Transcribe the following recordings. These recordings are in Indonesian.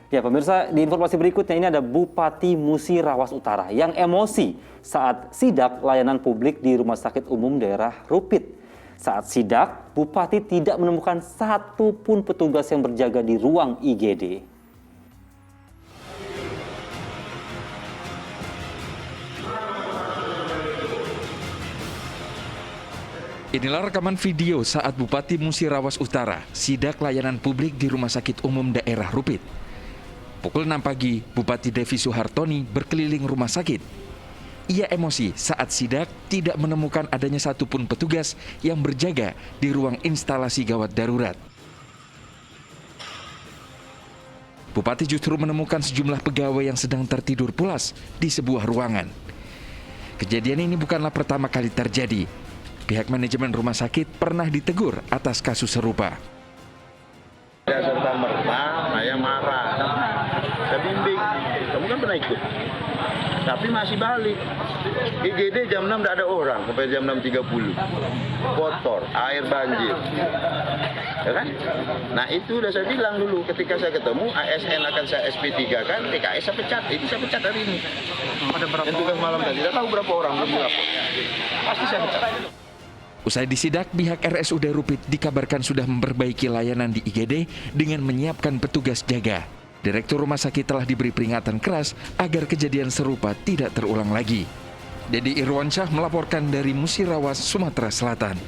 Ya pemirsa, di informasi berikutnya ini ada Bupati Musirawas Utara yang emosi saat sidak layanan publik di Rumah Sakit Umum Daerah Rupit. Saat sidak, Bupati tidak menemukan satupun petugas yang berjaga di ruang IGD. Inilah rekaman video saat Bupati Musirawas Utara sidak layanan publik di Rumah Sakit Umum Daerah Rupit. Pukul 6 pagi, Bupati Devi Suhartoni berkeliling rumah sakit. Ia emosi saat sidak tidak menemukan adanya satupun petugas yang berjaga di ruang instalasi gawat darurat. Bupati justru menemukan sejumlah pegawai yang sedang tertidur pulas di sebuah ruangan. Kejadian ini bukanlah pertama kali terjadi. Pihak manajemen rumah sakit pernah ditegur atas kasus serupa. Ya serta-merta saya marah, saya bimbing, kamu kan pernah ikut, tapi masih balik. IGD jam 6 tidak ada orang, sampai jam 6.30, kotor, air banjir, ya kan? Nah itu udah saya bilang dulu, ketika saya ketemu, ASN akan saya SP3 kan, TKS saya pecat, itu saya pecat hari ini. Ada berapa tugas malam tadi, tidak tahu berapa orang, belum berapa, pasti saya pecat. Usai disidak, pihak RSUD Rupit dikabarkan sudah memperbaiki layanan di IGD dengan menyiapkan petugas jaga. Direktur rumah sakit telah diberi peringatan keras agar kejadian serupa tidak terulang lagi. Dedi Irwansyah melaporkan dari Musirawas, Sumatera Selatan.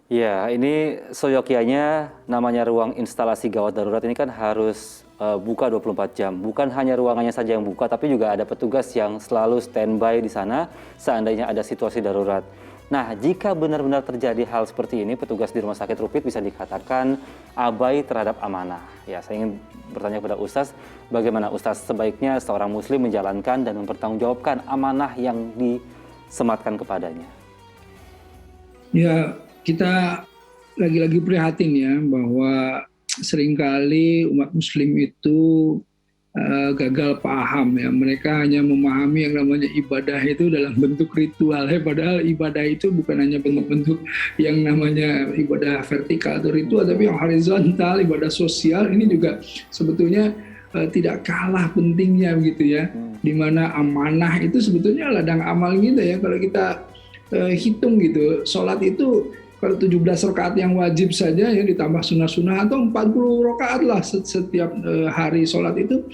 Ya, ini seyogyanya namanya ruang instalasi gawat darurat ini kan harus buka 24 jam. Bukan hanya ruangannya saja yang buka, tapi juga ada petugas yang selalu standby di sana seandainya ada situasi darurat. Nah, jika benar-benar terjadi hal seperti ini, petugas di Rumah Sakit Rupit bisa dikatakan abai terhadap amanah. Ya, saya ingin bertanya kepada Ustaz, bagaimana Ustaz sebaiknya seorang muslim menjalankan dan mempertanggungjawabkan amanah yang disematkan kepadanya? Ya, kita lagi-lagi prihatin ya bahwa seringkali umat muslim itu gagal paham ya. Mereka hanya memahami yang namanya ibadah itu dalam bentuk ritual ya, padahal ibadah itu bukan hanya bentuk-bentuk yang namanya ibadah vertikal atau ritual, tapi yang horizontal, ibadah sosial ini juga sebetulnya tidak kalah pentingnya begitu ya. Dimana amanah itu sebetulnya ladang amal gitu ya. Kalau kita hitung gitu, sholat itu kalau 17 rakaat yang wajib saja ya ditambah sunnah-sunnah atau 40 rakaat lah setiap hari sholat itu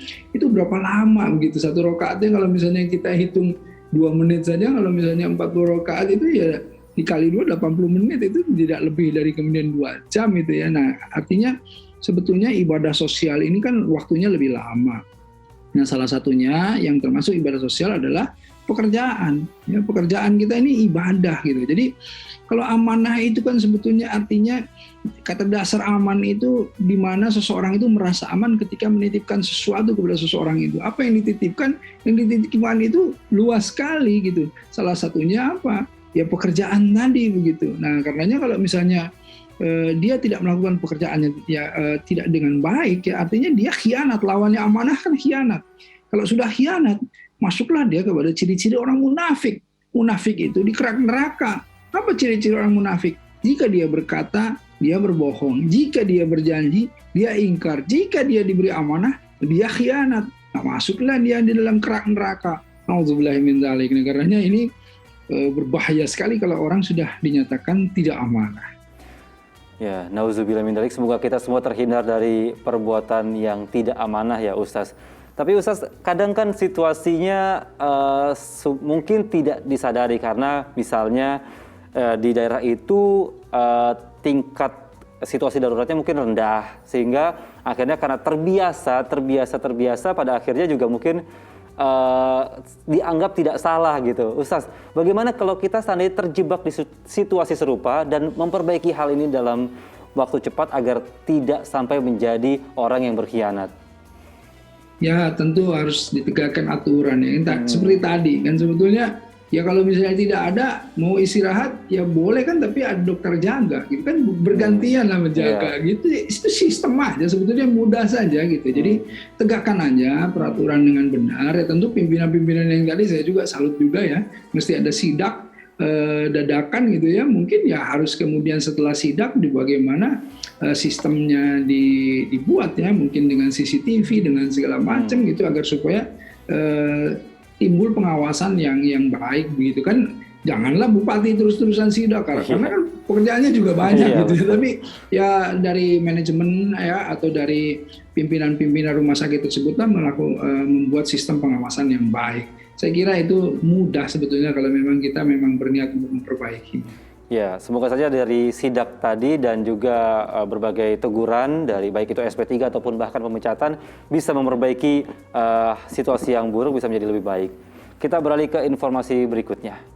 berapa lama begitu satu rakaatnya. Kalau misalnya kita hitung 2 menit saja, kalau misalnya 40 rakaat itu ya dikali 2 80 menit, itu tidak lebih dari kemudian 2 jam itu ya. Nah artinya sebetulnya ibadah sosial ini kan waktunya lebih lama. Nah salah satunya yang termasuk ibadah sosial adalah pekerjaan. Ya, pekerjaan kita ini ibadah gitu. Jadi kalau amanah itu kan sebetulnya artinya kata dasar aman itu di mana seseorang itu merasa aman ketika menitipkan sesuatu kepada seseorang itu. Apa yang dititipkan? Yang dititipkan itu luas sekali gitu. Salah satunya apa? Ya pekerjaan tadi begitu. Nah karenanya kalau misalnya dia tidak melakukan pekerjaannya tidak dengan baik ya artinya dia khianat. Lawannya amanah kan khianat. Kalau sudah khianat, masuklah dia kepada ciri-ciri orang munafik. Munafik itu dikerak neraka. Apa ciri-ciri orang munafik? Jika dia berkata, dia berbohong. Jika dia berjanji, dia ingkar. Jika dia diberi amanah, dia khianat. Nah, masuklah dia di dalam kerak neraka. Nauzubillahi min dzalik. Karenanya ini berbahaya sekali kalau orang sudah dinyatakan tidak amanah. Ya, nauzubillahi min dzalik. Semoga kita semua terhindar dari perbuatan yang tidak amanah ya Ustaz. Tapi Ustaz, kadang kan situasinya mungkin tidak disadari karena misalnya di daerah itu tingkat situasi daruratnya mungkin rendah, sehingga akhirnya karena terbiasa pada akhirnya juga mungkin dianggap tidak salah gitu. Ustaz, bagaimana kalau kita seandainya terjebak di situasi serupa dan memperbaiki hal ini dalam waktu cepat agar tidak sampai menjadi orang yang berkhianat? Ya tentu harus ditegakkan aturan ya. Seperti tadi kan sebetulnya ya kalau misalnya tidak ada mau istirahat ya boleh kan, tapi ada dokter jaga gitu kan, bergantian lah menjaga gitu. Itu sistem aja sebetulnya, mudah saja gitu. Jadi tegakkan aja peraturan dengan benar ya. Tentu pimpinan-pimpinan yang tadi saya juga salut juga ya, mesti ada sidak dadakan gitu ya. Mungkin ya harus kemudian setelah sidak di bagaimana sistemnya dibuat ya, mungkin dengan CCTV dengan segala macam gitu, agar supaya timbul pengawasan yang baik begitu kan. Janganlah bupati terus-terusan sidak karena kan pekerjaannya juga banyak gitu. Tapi ya dari manajemen ya atau dari pimpinan-pimpinan rumah sakit tersebutlah membuat sistem pengawasan yang baik. Saya kira itu mudah sebetulnya kalau memang kita berniat untuk memperbaiki. Ya, semoga saja dari sidak tadi dan juga berbagai teguran dari baik itu SP3 ataupun bahkan pemecatan bisa memperbaiki situasi yang buruk bisa menjadi lebih baik. Kita beralih ke informasi berikutnya.